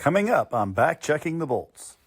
Coming up on Backchecking the Bolts.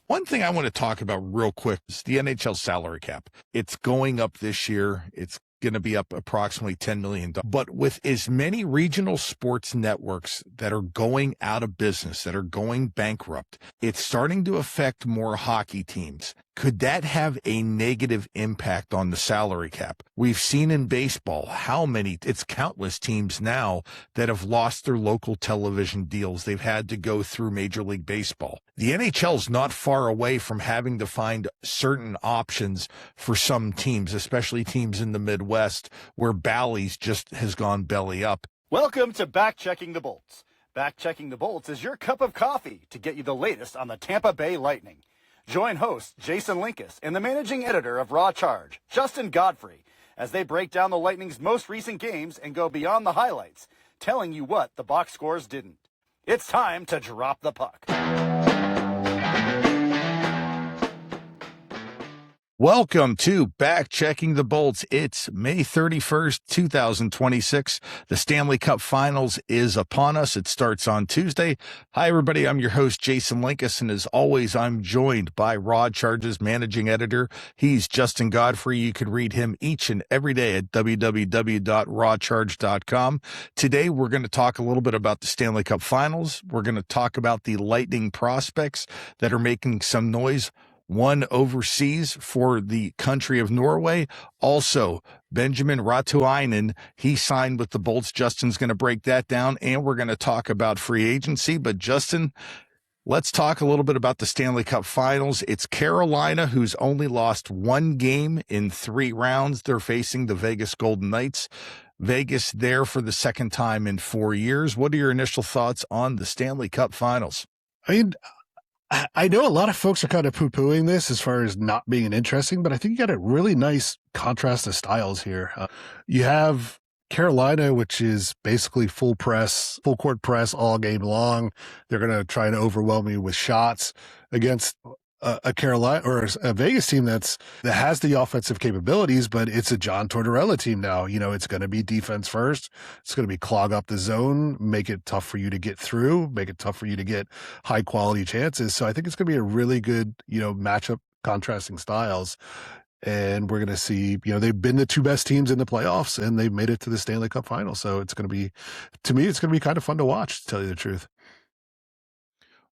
One thing I want to talk about real quick is the NHL salary cap. It's going up this year. It's going to be up approximately $10 million. But with as many regional sports networks that are going out of business, that are going bankrupt, it's starting to affect more hockey teams. Could that have a negative impact on the salary cap? We've seen in baseball it's countless teams now that have lost their local television deals. They've had to go through Major League Baseball. The NHL is not far away from having to find certain options for some teams, especially teams in the Midwest where Bally's just has gone belly up. Welcome to Backchecking the Bolts. Backchecking the Bolts is your cup of coffee to get you the latest on the Tampa Bay Lightning. Join host Jason Linkus and the managing editor of Raw Charge, Justin Godfrey, as they break down the Lightning's most recent games and go beyond the highlights, telling you what the box scores didn't. It's time to drop the puck. Welcome to Backchecking the Bolts. It's May 31st, 2026. The Stanley Cup Finals is upon us. It starts on Tuesday. Hi, everybody. I'm your host, Jason Linkus, and as always, I'm joined by Raw Charge's managing editor. He's Justin Godfrey. You can read him each and every day at www.rawcharge.com. Today, we're going to talk a little bit about the Stanley Cup Finals. We're going to talk about the Lightning prospects that are making some noise. One overseas for the country of Norway. Also, Benjamin Rautiainen, he signed with the Bolts. Justin's going to break that down, and we're going to talk about free agency. But Justin, let's talk a little bit about the Stanley Cup Finals. It's Carolina, who's only lost one game in 3 rounds. They're facing the Vegas Golden Knights. Vegas there for the second time in 4 years. What are your initial thoughts on the Stanley Cup Finals? I know a lot of folks are kind of poo-pooing this as far as not being interesting, but I think you got a really nice contrast of styles here. You have Carolina, which is basically full court press all game long. They're going to try to overwhelm you with shots against a Carolina or a Vegas team that has the offensive capabilities, but it's a John Tortorella team now. You know, it's going to be defense first. It's going to be clog up the zone, make it tough for you to get through, make it tough for you to get high quality chances. So I think it's going to be a really good, matchup, contrasting styles. And we're going to see, they've been the 2 best teams in the playoffs and they've made it to the Stanley Cup Final. So it's going to be, to me, it's going to be kind of fun to watch, to tell you the truth.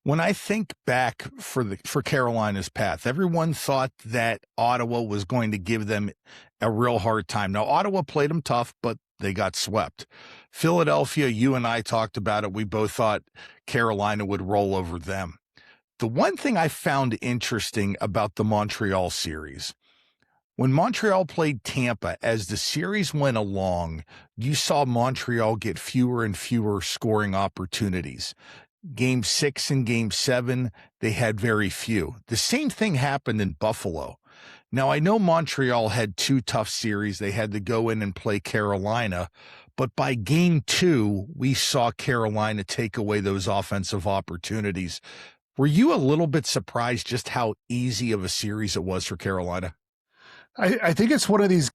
When I think back for Carolina's path, everyone thought that Ottawa was going to give them a real hard time. Now, Ottawa played them tough, but they got swept. Philadelphia, you and I talked about it. We both thought Carolina would roll over them. The one thing I found interesting about the Montreal series, when Montreal played Tampa, as the series went along, you saw Montreal get fewer and fewer scoring opportunities. Game 6 and Game 7, they had very few. The same thing happened in Buffalo. Now, I know Montreal had 2 tough series. They had to go in and play Carolina. But by Game 2, we saw Carolina take away those offensive opportunities. Were you a little bit surprised just how easy of a series it was for Carolina? I think it's one of these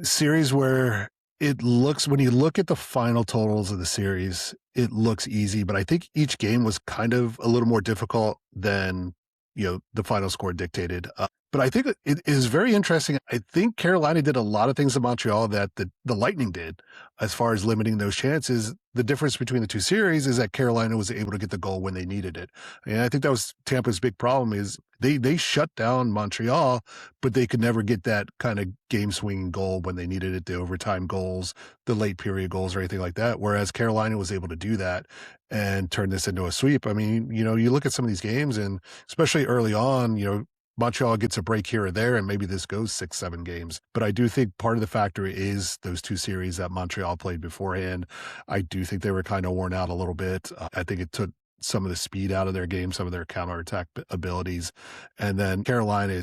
series where it looks, when you look at the final totals of the series, it looks easy, but I think each game was kind of a little more difficult than, the final score dictated. But I think it is very interesting. I think Carolina did a lot of things in Montreal that the Lightning did as far as limiting those chances. The difference between the 2 series is that Carolina was able to get the goal when they needed it. And I think that was Tampa's big problem is they shut down Montreal, but they could never get that kind of game swinging goal when they needed it, the overtime goals, the late period goals or anything like that. Whereas Carolina was able to do that and turn this into a sweep. I mean, you look at some of these games and especially early on, Montreal gets a break here or there, and maybe this goes 6-7 games. But I do think part of the factor is those 2 series that Montreal played beforehand. I do think they were kind of worn out a little bit. I think it took some of the speed out of their game, some of their counterattack abilities. And then Carolina,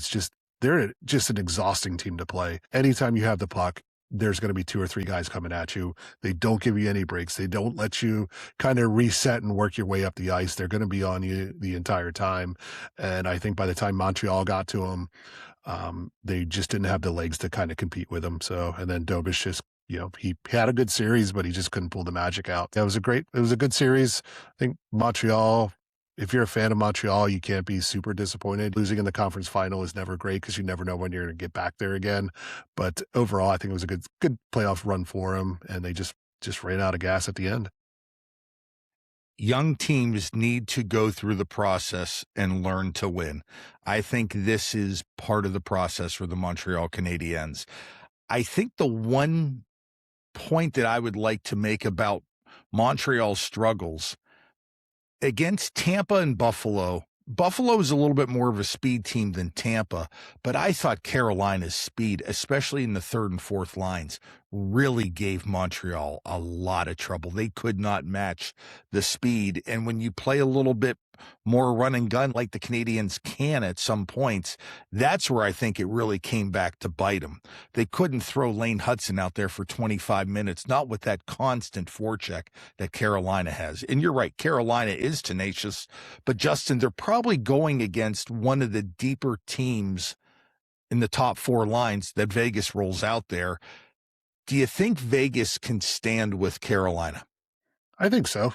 they're just an exhausting team to play. Anytime you have the puck, there's going to be 2 or 3 guys coming at you. They don't give you any breaks. They don't let you kind of reset and work your way up the ice. They're going to be on you the entire time. And I think by the time Montreal got to them, they just didn't have the legs to kind of compete with them. So, and then Dobis just, he had a good series, but he just couldn't pull the magic out. It was a good series. I think Montreal if you're a fan of Montreal, you can't be super disappointed. Losing in the conference final is never great because you never know when you're going to get back there again. But overall, I think it was a good playoff run for them, and they just ran out of gas at the end. Young teams need to go through the process and learn to win. I think this is part of the process for the Montreal Canadiens. I think the one point that I would like to make about Montreal's struggles against Tampa and Buffalo. Buffalo is a little bit more of a speed team than Tampa, but I thought Carolina's speed, especially in the third and fourth lines, really gave Montreal a lot of trouble. They could not match the speed. And when you play a little bit more run and gun like the Canadiens can at some points, that's where I think it really came back to bite them. They couldn't throw Lane Hudson out there for 25 minutes, not with that constant forecheck that Carolina has. And you're right, Carolina is tenacious, but Justin, they're probably going against one of the deeper teams in the top four lines that Vegas rolls out there. Do you think Vegas can stand with Carolina? I think so.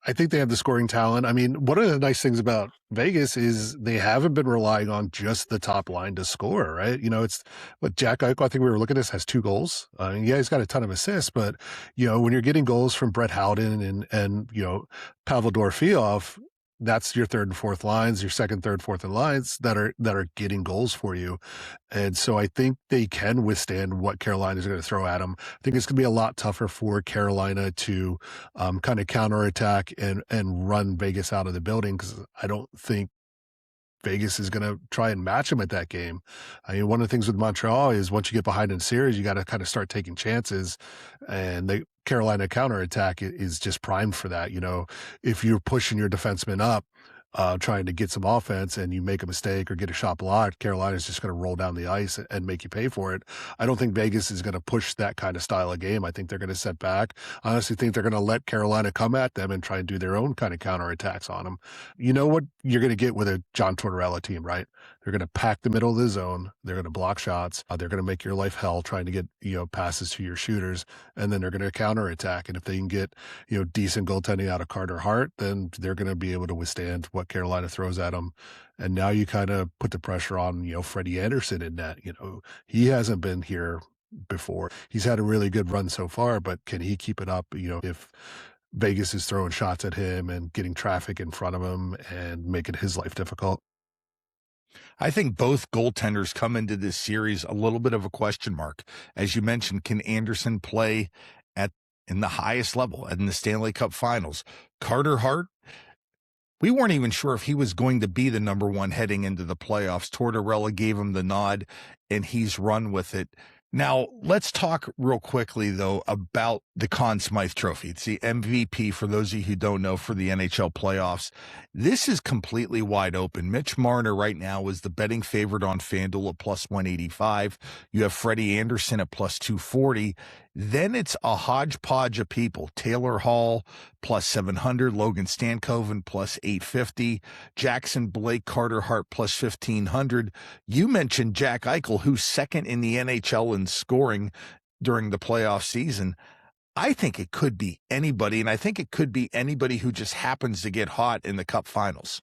I think they have the scoring talent. I mean, one of the nice things about Vegas is they haven't been relying on just the top line to score, right? You know, it's what Jack Eichel, I think we were looking at this, has 2 goals. Yeah, he's got a ton of assists, but, you know, when you're getting goals from Brett Howden and you know, Pavel Dorofeev, that's your third and fourth lines, your second, third, fourth lines that are getting goals for you. And so I think they can withstand what Carolina is going to throw at them. I think it's going to be a lot tougher for Carolina to kind of counterattack and run Vegas out of the building, because I don't think Vegas is going to try and match them at that game. I mean, one of the things with Montreal is once you get behind in series, you got to kind of start taking chances, and the Carolina counterattack is just primed for that. You know, if you're pushing your defenseman up, trying to get some offense, and you make a mistake or get a shot blocked, Carolina's just going to roll down the ice and make you pay for it. I don't think Vegas is going to push that kind of style of game. I think they're going to set back. I honestly think they're going to let Carolina come at them and try and do their own kind of counterattacks on them. You know what you're going to get with a John Tortorella team, right? They're going to pack the middle of the zone. They're going to block shots. They're going to make your life hell trying to get, you know, passes to your shooters, and then they're going to counterattack. And if they can get, you know, decent goaltending out of Carter Hart, then they're going to be able to withstand what Carolina throws at them. And now you kind of put the pressure on, you know, Freddie Anderson in that. You know, he hasn't been here before. He's had a really good run so far, but can he keep it up? You know, if Vegas is throwing shots at him and getting traffic in front of him and making his life difficult. I think both goaltenders come into this series a little bit of a question mark. As you mentioned, can Anderson play in the highest level in the Stanley Cup Finals? Carter Hart, we weren't even sure if he was going to be the number one heading into the playoffs. Tortorella gave him the nod, and he's run with it. Now, let's talk real quickly, though, about the Conn Smythe Trophy. It's the MVP, for those of you who don't know, for the NHL playoffs. This is completely wide open. Mitch Marner right now is the betting favorite on FanDuel at plus 185. You have Freddie Anderson at plus 240. Then it's a hodgepodge of people. Taylor Hall plus 700, Logan Stankoven plus 850, Jackson Blake, Carter Hart plus 1500. You mentioned Jack Eichel, who's second in the NHL in scoring during the playoff season. I think it could be anybody, and I think it could be anybody who just happens to get hot in the Cup Finals.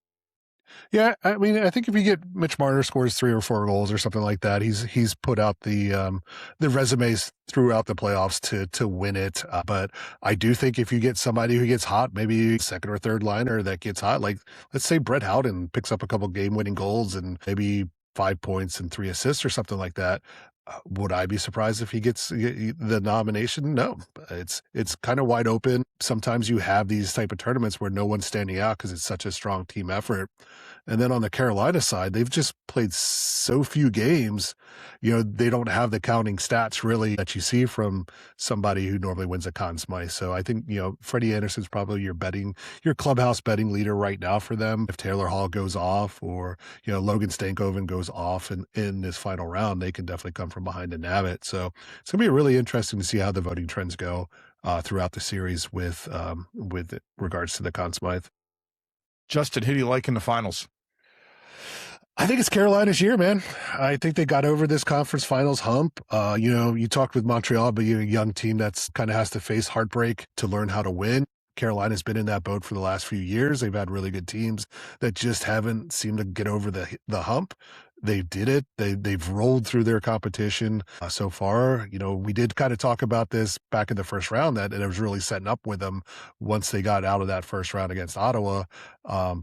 Yeah, I mean, I think if you get Mitch Marner scores 3 or 4 goals or something like that, he's put out the resumes throughout the playoffs to win it. But I do think if you get somebody who gets hot, maybe second or third liner that gets hot, like let's say Brett Howden picks up a couple game-winning goals and maybe 5 points and 3 assists or something like that. Would I be surprised if he gets the nomination? No, it's kind of wide open. Sometimes you have these type of tournaments where no one's standing out because it's such a strong team effort. And then on the Carolina side, they've just played so few games, you know, they don't have the counting stats really that you see from somebody who normally wins a Conn Smythe. So I think, you know, Freddie Anderson's probably your clubhouse betting leader right now for them. If Taylor Hall goes off or, you know, Logan Stankoven goes off in this final round, they can definitely come from behind and nab it. So it's going to be really interesting to see how the voting trends go throughout the series with regards to the Conn Smythe. Justin, who do you like in the finals? I think it's Carolina's year, man. I think they got over this conference finals hump. You know, you talked with Montreal, but you're a young team that's kind of has to face heartbreak to learn how to win. Carolina's been in that boat for the last few years. They've had really good teams that just haven't seemed to get over the hump. They did it. They've rolled through their competition so far. We did kind of talk about this back in the first round that it was really setting up with them once they got out of that first round against Ottawa.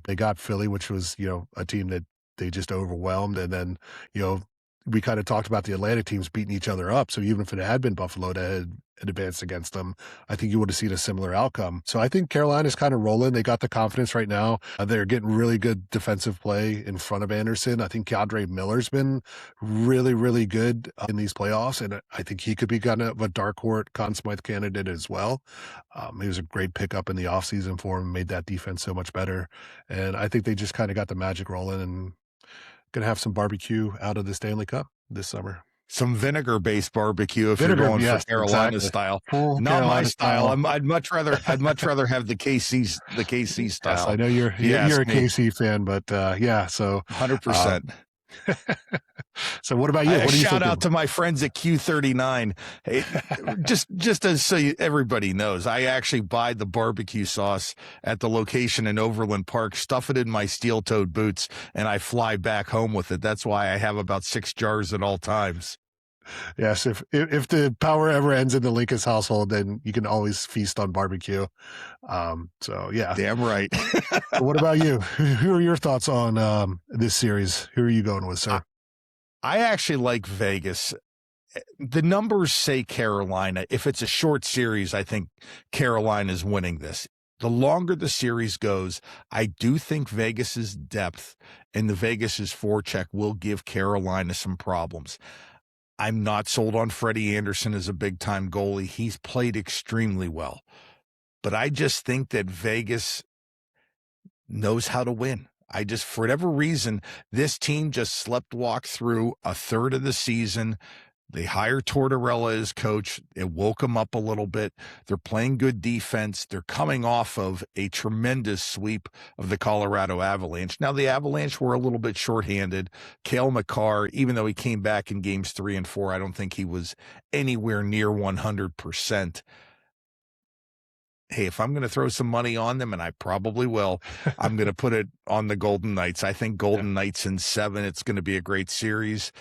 They got Philly, which was, a team that they just overwhelmed. And then, we kind of talked about the Atlantic teams beating each other up. So even if it had been Buffalo that had advanced against them, I think you would have seen a similar outcome. So I think Carolina's kind of rolling. They got the confidence right now. They're getting really good defensive play in front of Anderson. I think Keandre Miller's been really, really good in these playoffs. And I think he could be kind of a dark horse Conn Smythe candidate as well. He was a great pickup in the offseason for him, made that defense so much better. And I think they just kind of got the magic rolling and going to have some barbecue out of the Stanley Cup this summer. Some vinegar-based barbecue if you're going for Carolina style. Full Not Carolina my style. I'd much rather have the KC style. Yes, I know you're a KC fan, but so 100%. So what about you? What do you shout out to my friends at Q39. Hey, just as so everybody knows, I actually buy the barbecue sauce at the location in Overland Park, stuff it in my steel-toed boots, and I fly back home with it. That's why I have about 6 jars at all times. Yes, if the power ever ends in the Lincoln's household, then you can always feast on barbecue. So yeah, damn right. What about you? Who are your thoughts on this series? Who are you going with, sir? I actually like Vegas. The numbers say Carolina. If it's a short series, I think Carolina's winning this. The longer the series goes, I do think Vegas's depth and the Vegas's forecheck will give Carolina some problems. I'm not sold on Freddie Anderson as a big-time goalie. He's played extremely well. But I just think that Vegas knows how to win. For whatever reason, this team just slept-walked through a third of the season. They hired Tortorella as coach. It woke them up a little bit. They're playing good defense. They're coming off of a tremendous sweep of the Colorado Avalanche. Now, the Avalanche were a little bit shorthanded. Cale Makar, even though he came back in games 3 and 4, I don't think he was anywhere near 100%. Hey, if I'm going to throw some money on them, and I probably will, I'm going to put it on the Golden Knights. I think Golden Knights in 7. It's going to be a great series.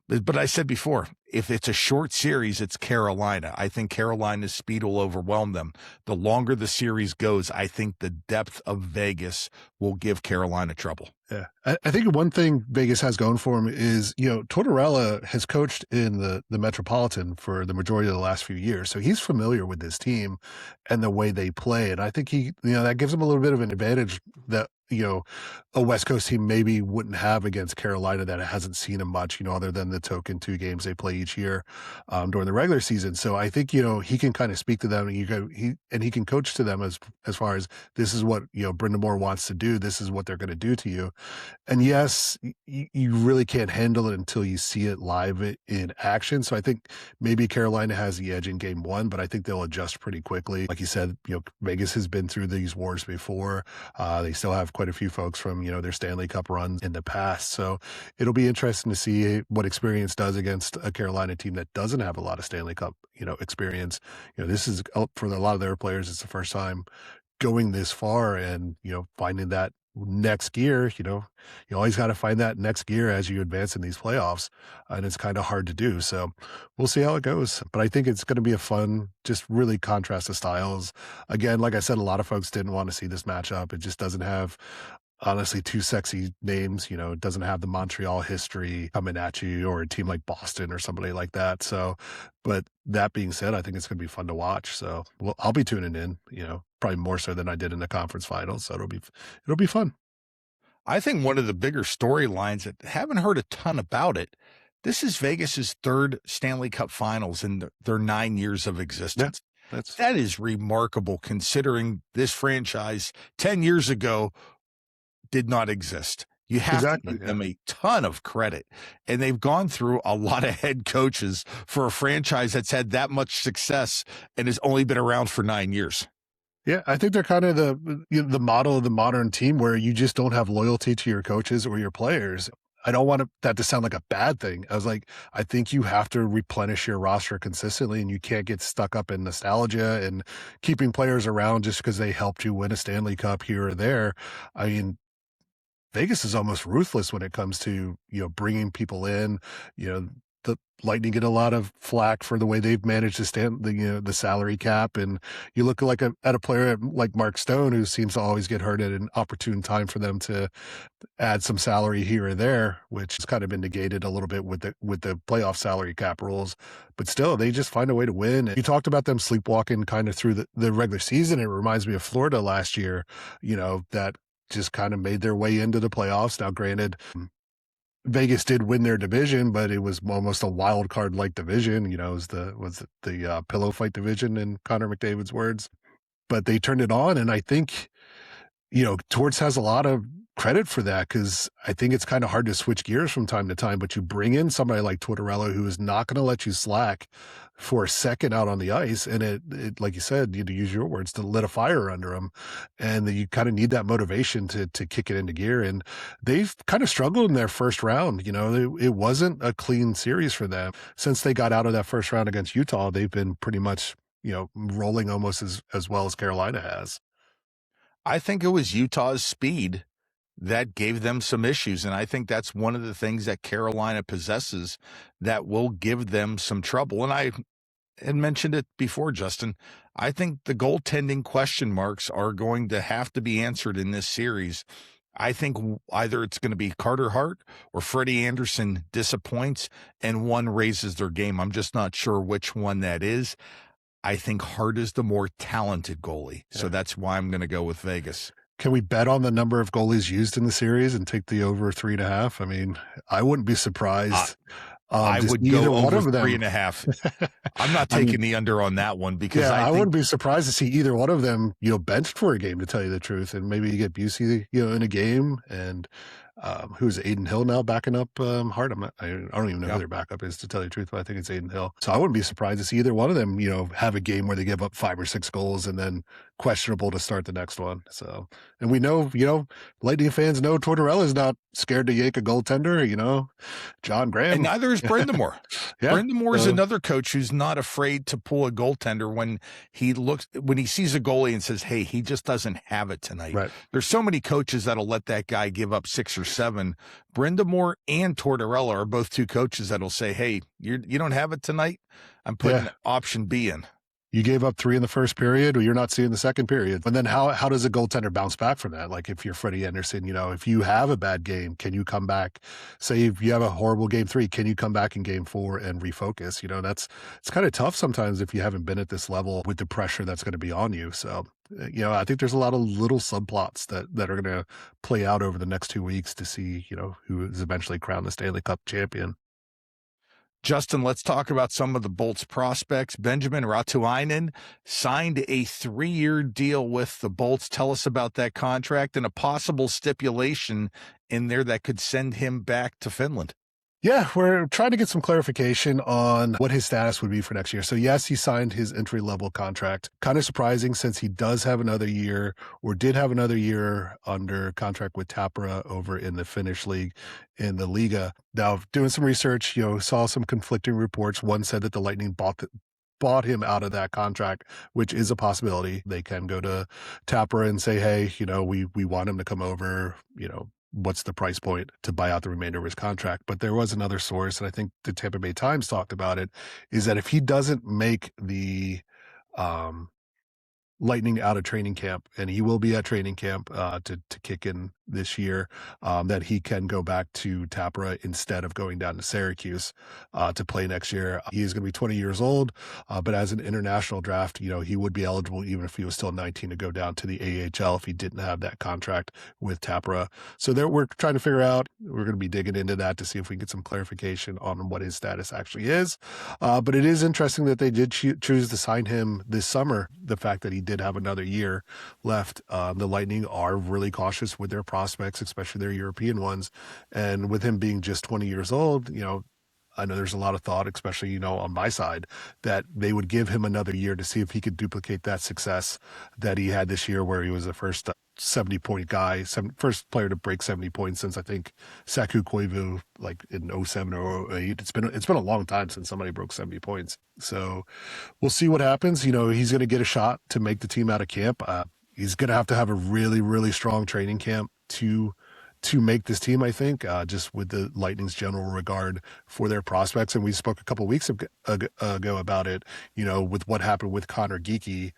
But I said before, if it's a short series, it's Carolina. I think Carolina's speed will overwhelm them. The longer the series goes, I think the depth of Vegas will give Carolina trouble. Yeah. I think one thing Vegas has going for him is, Tortorella has coached in the Metropolitan for the majority of the last few years. So he's familiar with this team and the way they play. And I think that gives him a little bit of an advantage that, a West Coast team maybe wouldn't have against Carolina that hasn't seen him much, other than the token 2 games they play each year during the regular season. So I think, he can kind of speak to them and he can coach to them as far as this is what, Brenda Moore wants to do. This is what they're going to do to you. And yes, you really can't handle it until you see it live in action. So I think maybe Carolina has the edge in game 1, but I think they'll adjust pretty quickly. Like you said, Vegas has been through these wars before. They still have quite a few folks from, their Stanley Cup runs in the past. So it'll be interesting to see what experience does against a Carolina team that doesn't have a lot of Stanley Cup, experience. This is for a lot of their players, it's the first time going this far and, finding that next gear, you always got to find that next gear as you advance in these playoffs, and it's kind of hard to do. So we'll see how it goes, but I think it's going to be a fun, just really contrast of styles. Again, like I said, a lot of folks didn't want to see this matchup. It just doesn't have, honestly, 2 sexy names. It doesn't have the Montreal history coming at you, or a team like Boston or somebody like that. So, but that being said, I think it's going to be fun to watch. So I'll be tuning in, probably more so than I did in the conference finals. So it'll be fun. I think one of the bigger storylines that haven't heard a ton about it, this is Vegas's 3rd Stanley Cup Finals in their 9 years of existence. Yeah, that is remarkable, considering this franchise 10 years ago did not exist. You have to give them a ton of credit. And they've gone through a lot of head coaches for a franchise that's had that much success and has only been around for 9 years. Yeah, I think they're kind of the model of the modern team where you just don't have loyalty to your coaches or your players. I don't want that to sound like a bad thing. I was like, I think you have to replenish your roster consistently, and you can't get stuck up in nostalgia and keeping players around just because they helped you win a Stanley Cup here or there. I mean, Vegas is almost ruthless when it comes to, bringing people in. The Lightning get a lot of flack for the way they've managed to stand the salary cap. And you look at a player like Mark Stone, who seems to always get hurt at an opportune time for them to add some salary here or there, which has kind of been negated a little bit with the playoff salary cap rules. But still, they just find a way to win. And you talked about them sleepwalking kind of through the regular season. It reminds me of Florida last year, that just kind of made their way into the playoffs. Now, granted, Vegas did win their division, but it was almost a wild card like division. It was the pillow fight division in Connor McDavid's words. But they turned it on, and I think Torts has a lot of credit for that, because I think it's kind of hard to switch gears from time to time, but you bring in somebody like Tortorella, who is not going to let you slack for a second out on the ice. And it like you said, to use your words, to lit a fire under him. And you kind of need that motivation to kick it into gear. And they've kind of struggled in their first round. It wasn't a clean series for them. Since they got out of that first round against Utah, they've been pretty much, rolling almost as well as Carolina has. I think it was Utah's speed that gave them some issues. And I think that's one of the things that Carolina possesses that will give them some trouble. And I had mentioned it before, Justin. I think the goaltending question marks are going to have to be answered in this series. I think either it's going to be Carter Hart or Freddie Anderson disappoints and one raises their game. I'm just not sure which one that is. I think Hart is the more talented goalie. So that's why I'm going to go with Vegas. Can we bet on the number of goalies used in the series and take the over 3.5? I mean, I wouldn't be surprised. I would go over 3.5. I'm not taking the under on that one, because I wouldn't be surprised to see either one of them, benched for a game, to tell you the truth. And maybe you get Busey, in a game, and who's Aiden Hill now backing up Hart? I don't even know who their backup is, to tell you the truth, but I think it's Aiden Hill. So I wouldn't be surprised to see either one of them, have a game where they give up 5 or 6 goals and then questionable to start the next one. So, and we know, Lightning fans know Tortorella's not scared to yank a goaltender, John Graham. And neither is Brind'Amour. Brind'Amour is another coach who's not afraid to pull a goaltender when he sees a goalie and says, hey, he just doesn't have it tonight. Right. There's so many coaches that'll let that guy give up 6 or 7. Brind'Amour and Tortorella are both two coaches that'll say, hey, you don't have it tonight. I'm putting option B in. You gave up 3 in the first period, or you're not seeing the second period. And then how does a goaltender bounce back from that? Like, if you're Freddie Anderson, if you have a bad game, can you come back? Say if you have a horrible game 3, can you come back in game 4 and refocus? It's kind of tough sometimes if you haven't been at this level with the pressure that's going to be on you. So, I think there's a lot of little subplots that are going to play out over the next 2 weeks to see, who is eventually crowned the Stanley Cup champion. Justin, let's talk about some of the Bolts prospects. Benjamin Rautiainen signed a 3-year deal with the Bolts. Tell us about that contract and a possible stipulation in there that could send him back to Finland. Yeah, we're trying to get some clarification on what his status would be for next year. So yes, he signed his entry-level contract. Kind of surprising, since he does have another year, or did have another year under contract with Tappara over in the Finnish league in the Liga. Now, doing some research, saw some conflicting reports. One said that the Lightning bought him out of that contract, which is a possibility. They can go to Tappara and say, hey, we want him to come over, what's the price point to buy out the remainder of his contract. But there was another source, and I think the Tampa Bay Times talked about it, is that if he doesn't make the Lightning out of training camp, and he will be at training camp to kick in this year, that he can go back to Tappara instead of going down to Syracuse to play next year. He is going to be 20 years old, but as an international draft, he would be eligible even if he was still 19 to go down to the AHL if he didn't have that contract with Tappara. So we're trying to figure out, we're going to be digging into that to see if we can get some clarification on what his status actually is. But it is interesting that they did choose to sign him this summer. The fact that he did have another year left. The Lightning are really cautious with their prospects, especially their European ones. And with him being just 20 years old, I know there's a lot of thought, especially, on my side, that they would give him another year to see if he could duplicate that success that he had this year, where he was the first 70-point guy, first player to break 70 points since I think Saku Koivu, like in 07 or 08. It's been a long time since somebody broke 70 points. So we'll see what happens. You know, he's going to get a shot to make the team out of camp. He's going to have a really, really strong training camp to make this team, I think, just with the Lightning's general regard for their prospects. And we spoke a couple of weeks ago about it, you know, with what happened with Connor Geekie.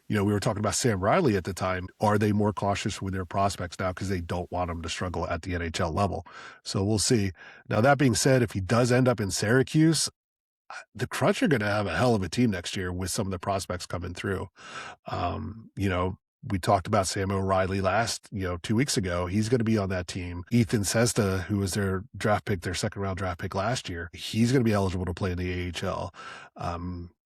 You know, we were talking about Sam Riley at the time. Are they more cautious with their prospects now because they don't want them to struggle at the NHL level? So we'll see. Now, that being said, if he does end up in Syracuse, the Crunch are going to have a hell of a team next year with some of the prospects coming through. You know, we talked about Sam O'Reilly 2 weeks ago. He's going to be on that team. Ethan Sesta, who was their second round draft pick last year, he's going to be eligible to play in the AHL.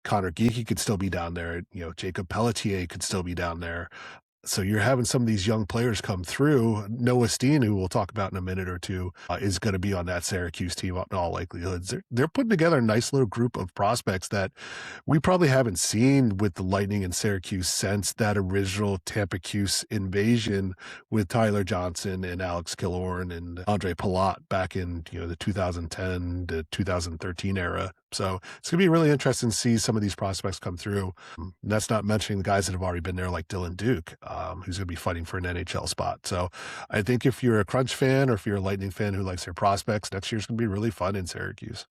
Connor Geekie could still be down there. You know, Jacob Pelletier could still be down there. So you're having some of these young players come through. Noah Steen, who we'll talk about in a minute or two, is going to be on that Syracuse team in all likelihood. They're putting together a nice little group of prospects that we probably haven't seen with the Lightning in Syracuse since that original Tampa Cuse invasion with Tyler Johnson and Alex Killorn and Andre Palat back in, you know, the 2010 to 2013 era. So it's going to be really interesting to see some of these prospects come through. And that's not mentioning the guys that have already been there, like Dylan Duke, who's going to be fighting for an NHL spot. So I think if you're a Crunch fan or if you're a Lightning fan who likes their prospects, next year's going to be really fun in Syracuse.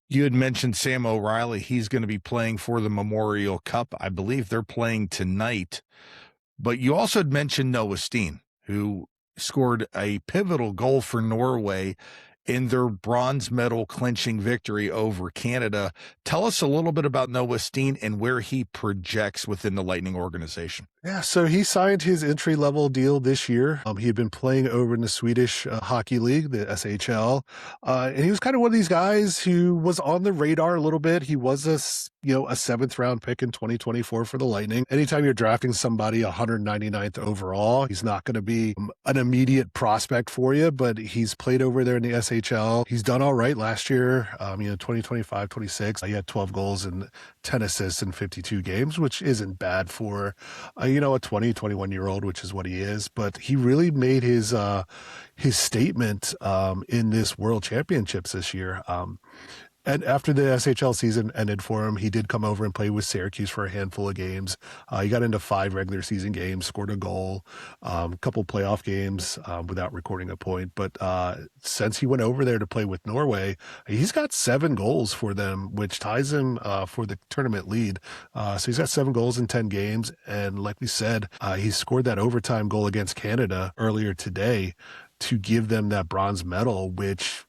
You had mentioned Sam O'Reilly. He's going to be playing for the Memorial Cup. I believe they're playing tonight. But you also had mentioned Noah Steen, who scored a pivotal goal for Norway in their bronze medal clinching victory over Canada. Tell us a little bit about Noah Steen and where he projects within the Lightning organization. Yeah, so he signed his entry-level deal this year. He had been playing over in the Swedish Hockey League, the SHL, and he was kind of one of these guys who was on the radar a little bit. He was a seventh-round pick in 2024 for the Lightning. Anytime you're drafting somebody 199th overall, he's not going to be an immediate prospect for you, but he's played over there in the SHL. He's done all right last year, 2025-26. He had 12 goals and 10 assists in 52 games, which isn't bad for a 20, 21-year-old, which is what he is. But he really made his statement in this World Championships this year. And after the SHL season ended for him, he did come over and play with Syracuse for a handful of games. He got into 5 regular season games, scored a goal, a couple playoff games without recording a point. But since he went over there to play with Norway, he's got 7 goals for them, which ties him for the tournament lead. So he's got 7 goals in 10 games. And like we said, he scored that overtime goal against Canada earlier today to give them that bronze medal, which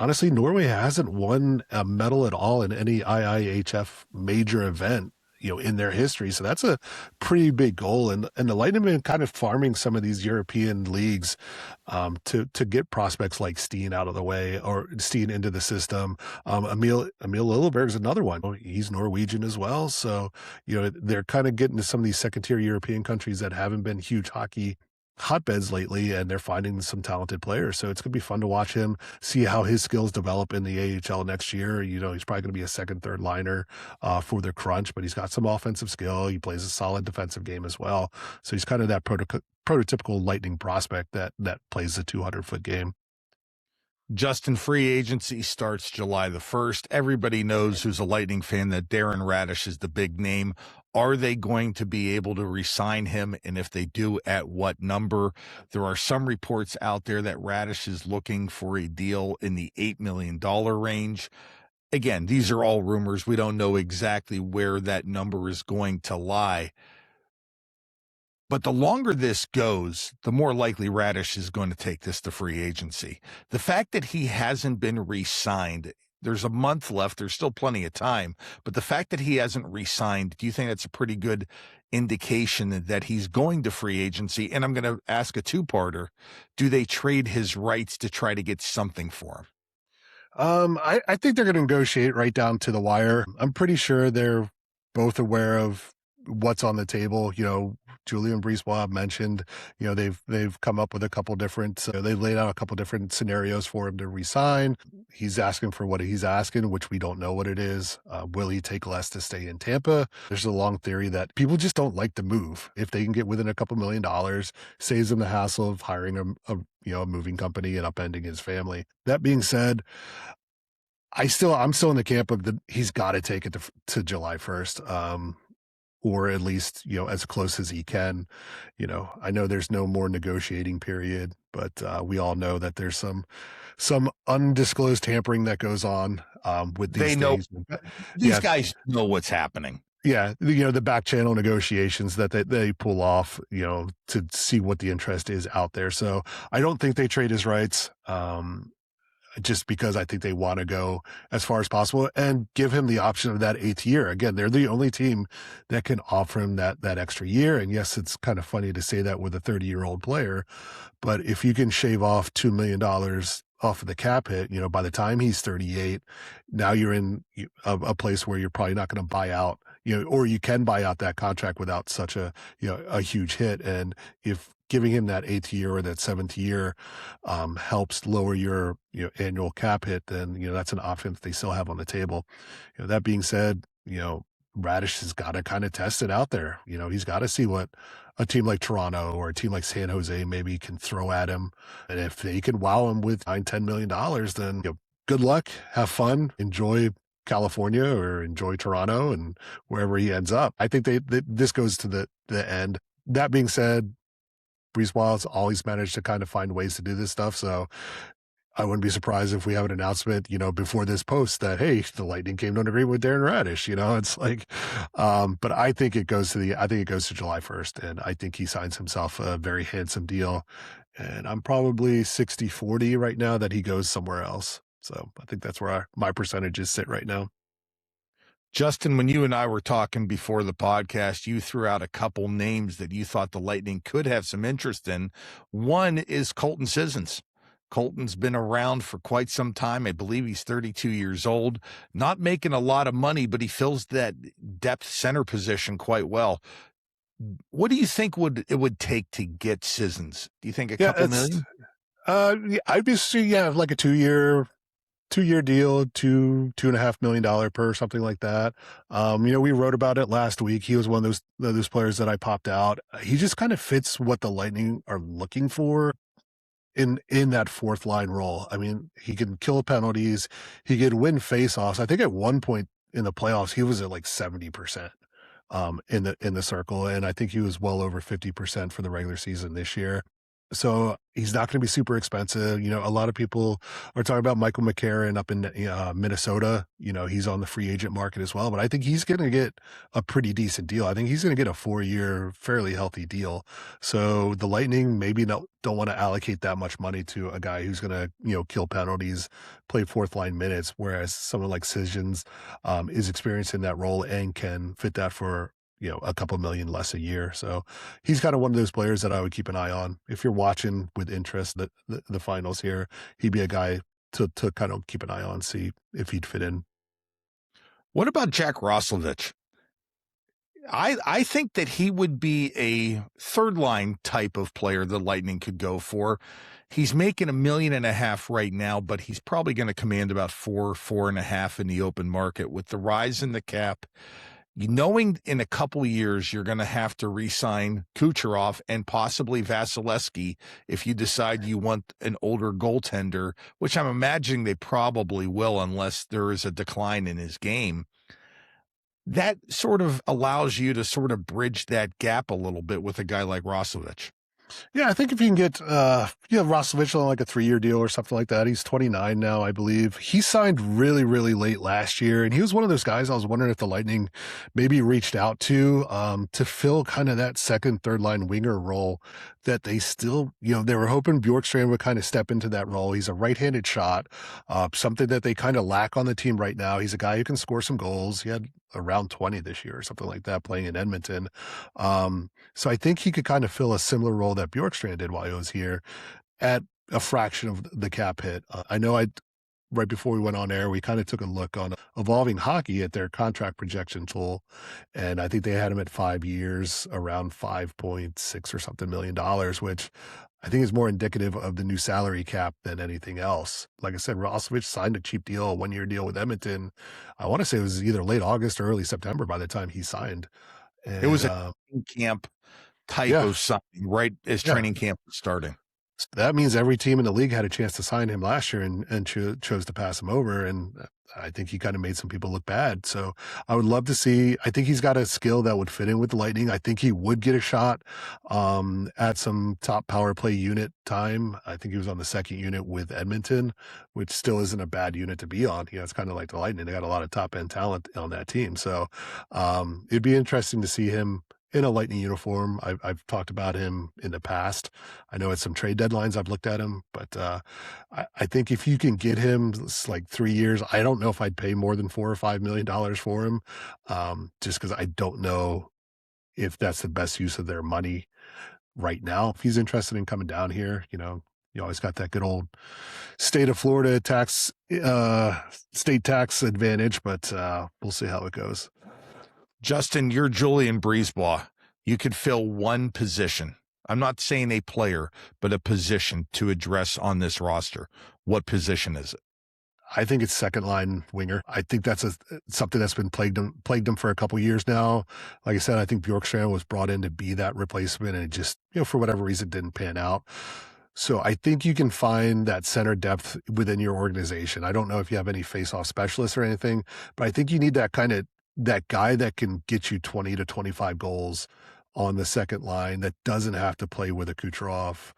honestly, Norway hasn't won a medal at all in any IIHF major event, in their history. So that's a pretty big goal. And the Lightning have been kind of farming some of these European leagues to get prospects like Steen out of the way, or Steen into the system. Emil Lilleberg is another one. He's Norwegian as well. So, they're kind of getting to some of these second-tier European countries that haven't been huge hockey hotbeds lately, and they're finding some talented players. So it's going to be fun to watch him, see how his skills develop in the AHL next year. He's probably going to be a second, third liner for the Crunch, but he's got some offensive skill. He plays a solid defensive game as well. So he's kind of that prototypical Lightning prospect that plays the 200-foot game. Justin, free agency starts July the 1st. Everybody knows who's a Lightning fan that Darren Radish is the big name. Are they going to be able to re-sign him? And if they do, at what number? There are some reports out there that Radish is looking for a deal in the $8 million range. Again, these are all rumors. We don't know exactly where that number is going to lie. But the longer this goes, the more likely Radish is going to take this to free agency. The fact that he hasn't been re-signed, there's a month left, there's still plenty of time, but the fact that he hasn't re-signed, do you think that's a pretty good indication that he's going to free agency? And I'm going to ask a two-parter. Do they trade his rights to try to get something for him? I think they're going to negotiate right down to the wire. I'm pretty sure they're both aware of what's on the table. Julian Brisebois mentioned, they've come up with a couple different, they laid out a couple different scenarios for him to resign. he's asking for what he's asking, which we don't know what it is. Will he take less to stay in Tampa? There's a long theory that people just don't like to move. If they can get within a couple $1 million, saves them the hassle of hiring a moving company and upending his family. That being said, I'm still in the camp of he's got to take it to July 1st. Or at least, as close as he can. I know there's no more negotiating period, but we all know that there's some undisclosed tampering that goes on with these things. These guys know what's happening. Yeah, the back channel negotiations that they pull off, to see what the interest is out there. So I don't think they trade his rights. Just because I think they want to go as far as possible and give him the option of that 8th year. Again, they're the only team that can offer him that extra year. And yes, it's kind of funny to say that with a 30-year-old player, but if you can shave off $2 million off of the cap hit, by the time he's 38, now you're in a place where you're probably not going to buy out, or you can buy out that contract without such a huge hit. And if giving him that 8th year or that 7th year helps lower your annual cap hit, then that's an option that they still have on the table. That being said, Radish has got to kind of test it out there. He's got to see what a team like Toronto or a team like San Jose maybe can throw at him, and if they can wow him with $9-10 million, then good luck, have fun, enjoy California or enjoy Toronto and wherever he ends up. I think this goes to the end. That being said, Brees Wild's always managed to kind of find ways to do this stuff. So I wouldn't be surprised if we have an announcement, before this post that, hey, the Lightning came to an agreement with Darren Radish. It's like, but I think it goes to July 1st, and I think he signs himself a very handsome deal. And I'm probably 60-40 right now that he goes somewhere else. So I think that's where my percentages sit right now. Justin, when you and I were talking before the podcast, you threw out a couple names that you thought the Lightning could have some interest in. One is Colton Sissons. Colton's been around for quite some time. I believe he's 32 years old, not making a lot of money, but he fills that depth center position quite well. What do you think it would take to get Sissons? Do you think a couple million? I'd be like a two-year deal, $2.5 million per, something like that. We wrote about it last week. He was one of those players that I popped out. He just kind of fits what the Lightning are looking for in that fourth line role. I mean, he can kill penalties. He could win faceoffs. I think at one point in the playoffs, he was at like 70%. In the circle, and I think he was well over 50% for the regular season this year. So he's not going to be super expensive. A lot of people are talking about Michael McCarron up in Minnesota. He's on the free agent market as well, but I think he's going to get a pretty decent deal. I think he's going to get a 4-year, fairly healthy deal. So the Lightning maybe don't want to allocate that much money to a guy who's going to, kill penalties, play fourth line minutes, whereas someone like Sissons is experienced in that role and can fit that for a couple million less a year. So he's kind of one of those players that I would keep an eye on. If you're watching with interest the finals here, he'd be a guy to kind of keep an eye on, see if he'd fit in. What about Jack Roslovic? I think that he would be a third line type of player the Lightning could go for. He's making $1.5 million right now, but he's probably going to command about 4.5 in the open market with the rise in the cap. Knowing in a couple years you're going to have to re-sign Kucherov and possibly Vasilevsky if you decide you want an older goaltender, which I'm imagining they probably will unless there is a decline in his game. That sort of allows you to sort of bridge that gap a little bit with a guy like Roslovic. Yeah, I think if you can get Roslovic on like a 3-year deal or something like that. He's 29 now, I believe. He signed really, really late last year, and he was one of those guys I was wondering if the Lightning maybe reached out to fill kind of that second, third line winger role that they still, they were hoping Bjorkstrand would kind of step into that role. He's a right-handed shot, something that they kind of lack on the team right now. He's a guy who can score some goals. He had around 20 this year or something like that playing in Edmonton. So I think he could kind of fill a similar role that Bjorkstrand did while he was here at a fraction of the cap hit. I know right before we went on air, we kind of took a look on Evolving Hockey at their contract projection tool. And I think they had him at 5 years around 5.6 or something $1 million, which I think it's more indicative of the new salary cap than anything else. Like I said, Roslovic signed a cheap deal, a 1-year deal with Edmonton. I want to say it was either late August or early September by the time he signed. It was And a camp type yeah, of something right as yeah. training camp was starting. That means every team in the league had a chance to sign him last year and chose to pass him over. And I think he kind of made some people look bad. So I would love to see, I think he's got a skill that would fit in with the Lightning. I think he would get a shot at some top power play unit time. I think he was on the second unit with Edmonton, which still isn't a bad unit to be on. It's kind of like the Lightning. They got a lot of top end talent on that team. So it'd be interesting to see him in a Lightning uniform. I've talked about him in the past. I know at some trade deadlines I've looked at him, but I think if you can get him, it's like 3 years. I don't know if I'd pay more than $4 or $5 million for him, just because I don't know if that's the best use of their money right now. If he's interested in coming down here, you always got that good old state of Florida state tax advantage, but we'll see how it goes. Justin, you're Julian Brisebois. You could fill one position. I'm not saying a player, but a position to address on this roster. What position is it? I think it's second line winger. I think that's something that's been plagued him for a couple of years now. Like I said, I think Bjorkstrand was brought in to be that replacement, and it just, for whatever reason, didn't pan out. So I think you can find that center depth within your organization. I don't know if you have any face-off specialists or anything, but I think you need that guy that can get you 20 to 25 goals on the second line that doesn't have to play with a Kucherov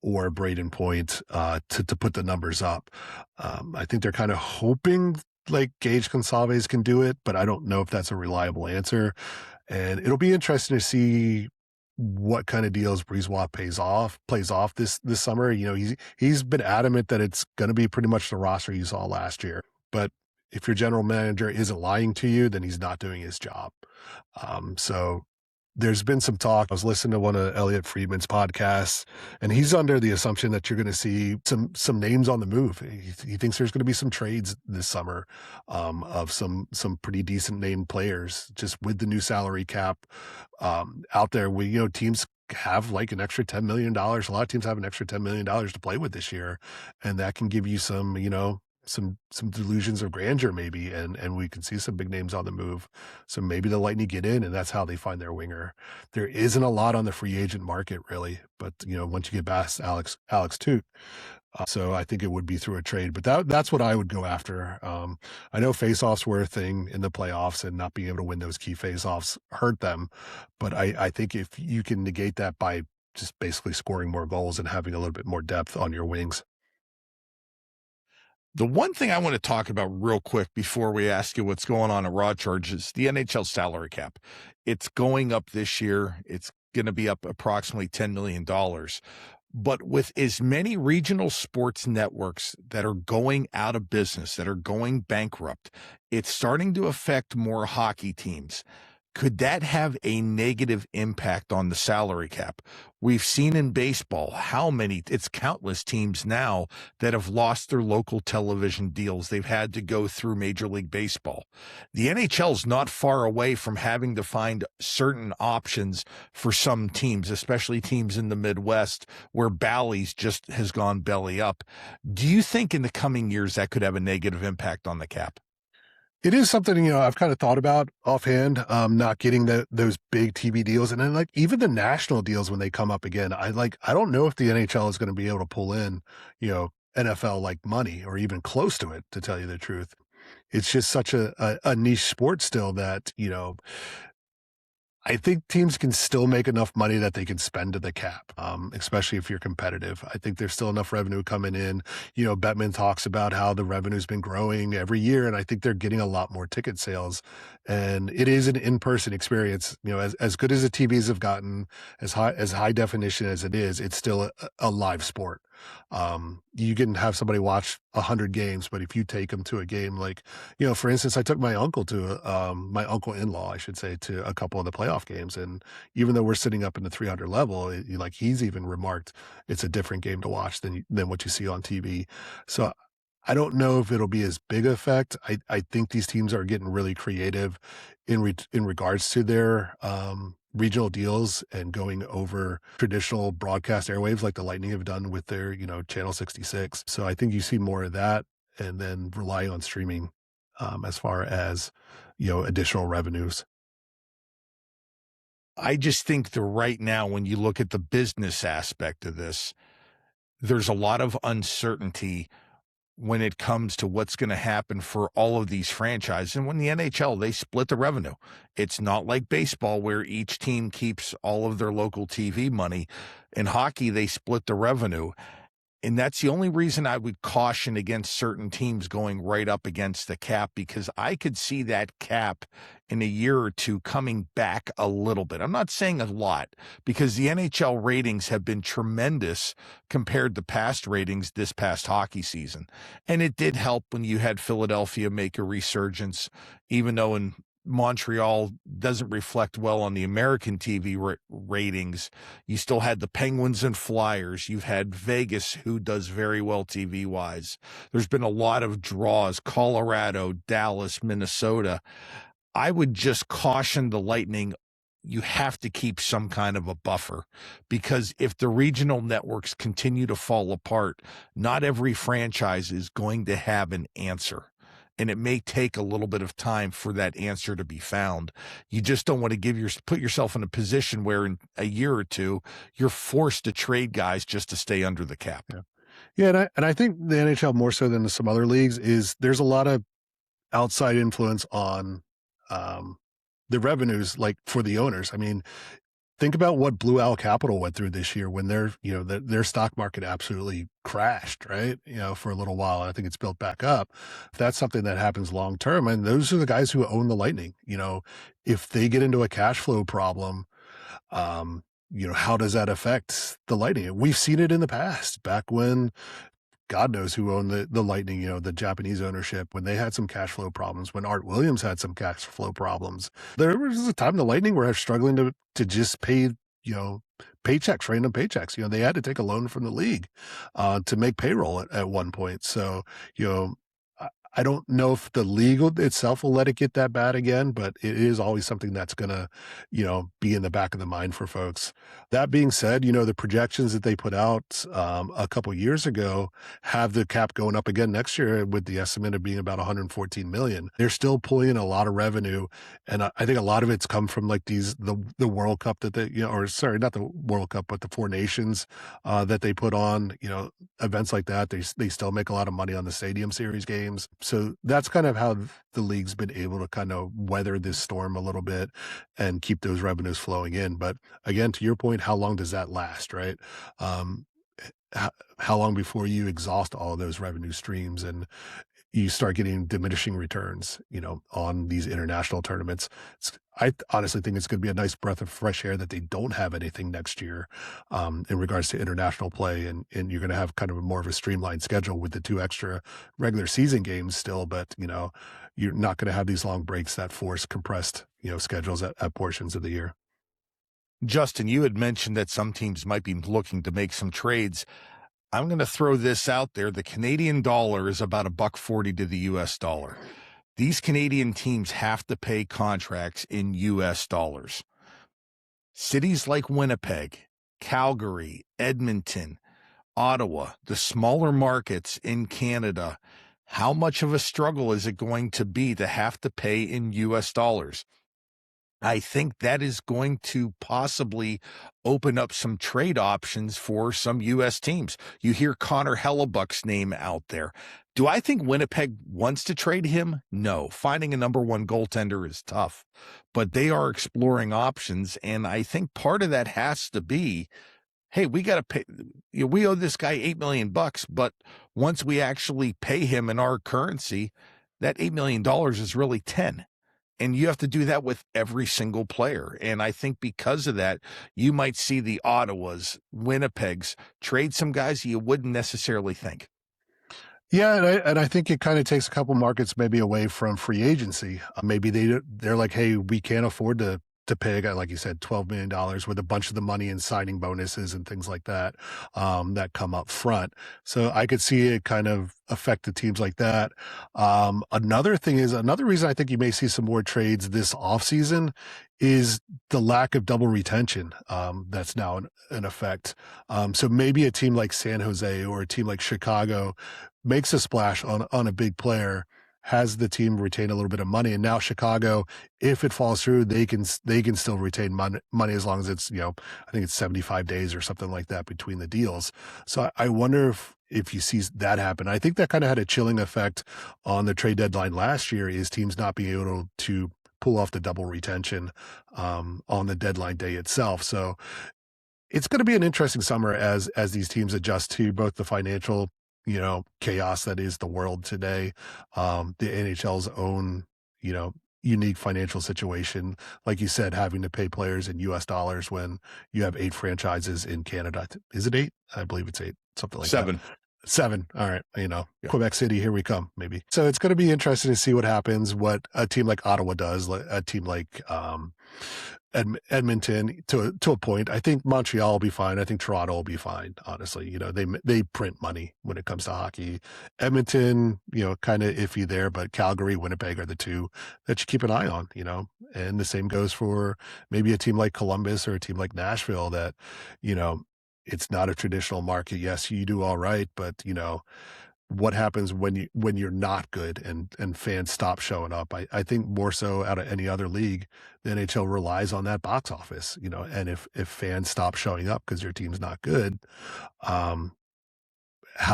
or a Braden Point to put the numbers up. I think they're kind of hoping like Gage Gonçalves can do it, but I don't know if that's a reliable answer. And it'll be interesting to see what kind of deals Brisebois plays off this summer. He's been adamant that it's going to be pretty much the roster you saw last year. But if your general manager isn't lying to you, then he's not doing his job. So there's been some talk. I was listening to one of Elliot Friedman's podcasts, and he's under the assumption that you're going to see some names on the move. He thinks there's going to be some trades this summer of some pretty decent named players, just with the new salary cap out there. Teams have like an extra $10 million. A lot of teams have an extra $10 million to play with this year, and that can give you some delusions of grandeur maybe, and we can see some big names on the move. So maybe the Lightning get in, and that's how they find their winger. There isn't a lot on the free agent market really, but once you get past Alex Toot, so I think it would be through a trade, but that's what I would go after. I know faceoffs were a thing in the playoffs, and not being able to win those key faceoffs hurt them, but I think if you can negate that by just basically scoring more goals and having a little bit more depth on your wings. The one thing I want to talk about real quick before we ask you what's going on at Raw Charge is the NHL salary cap. It's going up this year. It's going to be up approximately $10 million. But with as many regional sports networks that are going out of business, that are going bankrupt, it's starting to affect more hockey teams. Could that have a negative impact on the salary cap? We've seen in baseball it's countless teams now that have lost their local television deals. They've had to go through Major League Baseball. The NHL is not far away from having to find certain options for some teams, especially teams in the Midwest where Bally's just has gone belly up. Do you think in the coming years that could have a negative impact on the cap? It is something, I've kind of thought about offhand, not getting those big TV deals. And then like even the national deals, when they come up again, I don't know if the NHL is going to be able to pull in, NFL like money or even close to it, to tell you the truth. It's just such a niche sport still that, I think teams can still make enough money that they can spend to the cap, especially if you're competitive. I think there's still enough revenue coming in. Bettman talks about how the revenue's been growing every year, and I think they're getting a lot more ticket sales. And it is an in-person experience. As good as the TVs have gotten, as high definition as it is, it's still a live sport. You can have somebody watch 100 games, but if you take them to a game, like, for instance, I took my uncle-in-law, I should say, to a couple of the playoff games. And even though we're sitting up in the 300 level, he's even remarked it's a different game to watch than what you see on TV. So I don't know if it'll be as big effect. I think these teams are getting really creative in regards to their regional deals and going over traditional broadcast airwaves like the Lightning have done with their, Channel 66. So I think you see more of that, and then relying on streaming as far as, additional revenues. I just think that right now, when you look at the business aspect of this, there's a lot of uncertainty when it comes to what's going to happen for all of these franchises. And when the NHL, they split the revenue. It's not like baseball where each team keeps all of their local TV money. In hockey, they split the revenue. And that's the only reason I would caution against certain teams going right up against the cap, because I could see that cap in a year or two coming back a little bit. I'm not saying a lot, because the NHL ratings have been tremendous compared to past ratings this past hockey season. And it did help when you had Philadelphia make a resurgence, even though in Montreal doesn't reflect well on the American TV ratings. You still had the Penguins and Flyers. You've had Vegas, who does very well TV-wise. There's been a lot of draws, Colorado, Dallas, Minnesota. I would just caution the Lightning. You have to keep some kind of a buffer, because if the regional networks continue to fall apart, not every franchise is going to have an answer. And it may take a little bit of time for that answer to be found. You just don't want to put yourself in a position where in a year or two, you're forced to trade guys just to stay under the cap. Yeah, and I think the NHL, more so than some other leagues, is there's a lot of outside influence on the revenues, like for the owners. I mean, think about what Blue Owl Capital went through this year when their stock market absolutely crashed, right? For a little while. I think it's built back up. If that's something that happens long term, and those are the guys who own the Lightning, if they get into a cash flow problem, how does that affect the Lightning? We've seen it in the past, back when God knows who owned the Lightning, the Japanese ownership, when they had some cash flow problems, when Art Williams had some cash flow problems. There was a time the Lightning were struggling to just pay, paychecks, random paychecks. They had to take a loan from the league to make payroll at one point. So, I don't know if the league itself will let it get that bad again, but it is always something that's going to, be in the back of the mind for folks. That being said, the projections that they put out a couple years ago have the cap going up again next year, with the estimate of being about 114 million. They're still pulling in a lot of revenue. And I think a lot of it's come from like the World Cup that they, or sorry, not the World Cup, but the Four Nations that they put on, events like that. They still make a lot of money on the Stadium Series games. So that's kind of how the league's been able to kind of weather this storm a little bit and keep those revenues flowing in. But again, to your point, how long does that last, right? How long before you exhaust all of those revenue streams and you start getting diminishing returns, on these international tournaments? I honestly think it's going to be a nice breath of fresh air that they don't have anything next year in regards to international play. And you're going to have kind of more of a streamlined schedule with the 2 extra regular season games still, but, you're not going to have these long breaks that force compressed, schedules at portions of the year. Justin, you had mentioned that some teams might be looking to make some trades. I'm going to throw this out there. The Canadian dollar is about $1.40 to the US dollar. These Canadian teams have to pay contracts in US dollars. Cities like Winnipeg, Calgary, Edmonton, Ottawa, the smaller markets in Canada, how much of a struggle is it going to be to have to pay in US dollars? I think that is going to possibly open up some trade options for some U.S. teams. You hear Connor Hellebuck's name out there. Do I think Winnipeg wants to trade him? No. Finding a number 1 goaltender is tough, but they are exploring options. And I think part of that has to be, hey, we got to pay, we owe this guy $8 million, but once we actually pay him in our currency, that $8 million is really 10. And you have to do that with every single player. And I think because of that, you might see the Ottawas, Winnipegs trade some guys you wouldn't necessarily think. Yeah, and I think it kind of takes a couple markets maybe away from free agency. Maybe they're like, hey, we can't afford to to pay a guy, like you said, $12 million with a bunch of the money and signing bonuses and things like that, that come up front. So I could see it kind of affect the teams like that. Another reason I think you may see some more trades this offseason is the lack of double retention that's now in effect. So maybe a team like San Jose or a team like Chicago makes a splash on a big player, has the team retain a little bit of money, and now Chicago, if it falls through, they can still retain money as long as it's, I think it's 75 days or something like that between the deals. So I wonder if you see that happen. I think that kind of had a chilling effect on the trade deadline last year, is teams not being able to pull off the double retention on the deadline day itself. So it's going to be an interesting summer as these teams adjust to both the financial chaos that is the world today, the NHL's own, unique financial situation. Like you said, having to pay players in US dollars when you have 8 franchises in Canada. Is it 8? I believe it's 8, something like 7. that. 7. All right. Yeah. Quebec City, here we come, maybe. So it's going to be interesting to see what happens, what a team like Ottawa does, a team like, Edmonton to a point. I think Montreal will be fine. I think Toronto will be fine. Honestly, they print money when it comes to hockey. Edmonton, kind of iffy there, but Calgary, Winnipeg are the two that you keep an eye on. And the same goes for maybe a team like Columbus or a team like Nashville that, it's not a traditional market. Yes, you do all right, but what happens when you're not good and fans stop showing up? I think more so out of any other league, the NHL relies on that box office, and if fans stop showing up because your team's not good, how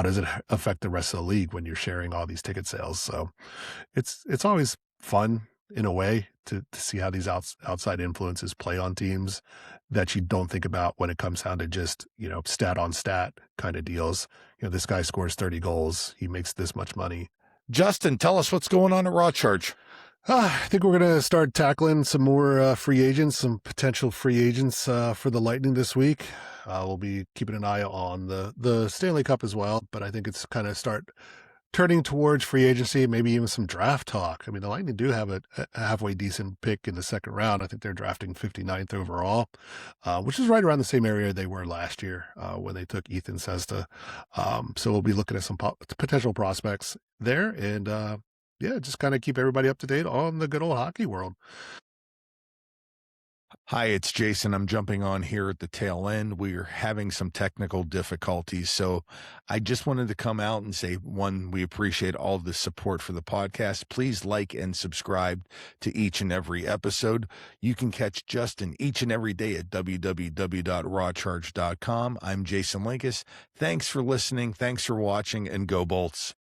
does it affect the rest of the league when you're sharing all these ticket sales? So it's always fun in a way to see how these outside influences play on teams that you don't think about when it comes down to just, stat on stat kind of deals. This guy scores 30 goals. He makes this much money. Justin, tell us what's going on at Raw Charge. I think we're going to start tackling some more free agents, some potential free agents for the Lightning this week. We'll be keeping an eye on the Stanley Cup as well, but I think it's kind of start turning towards free agency, maybe even some draft talk. I mean, the Lightning do have a halfway decent pick in the second round. I think they're drafting 59th overall, which is right around the same area they were last year when they took Ethan Sesta. So we'll be looking at some potential prospects there, and just kind of keep everybody up to date on the good old hockey world. Hi, it's Jason. I'm jumping on here at the tail end. We're having some technical difficulties, so I just wanted to come out and say, one, we appreciate all of the support for the podcast. Please like and subscribe to each and every episode. You can catch Justin each and every day at www.rawcharge.com. I'm Jason Linkus. Thanks for listening. Thanks for watching, and go Bolts.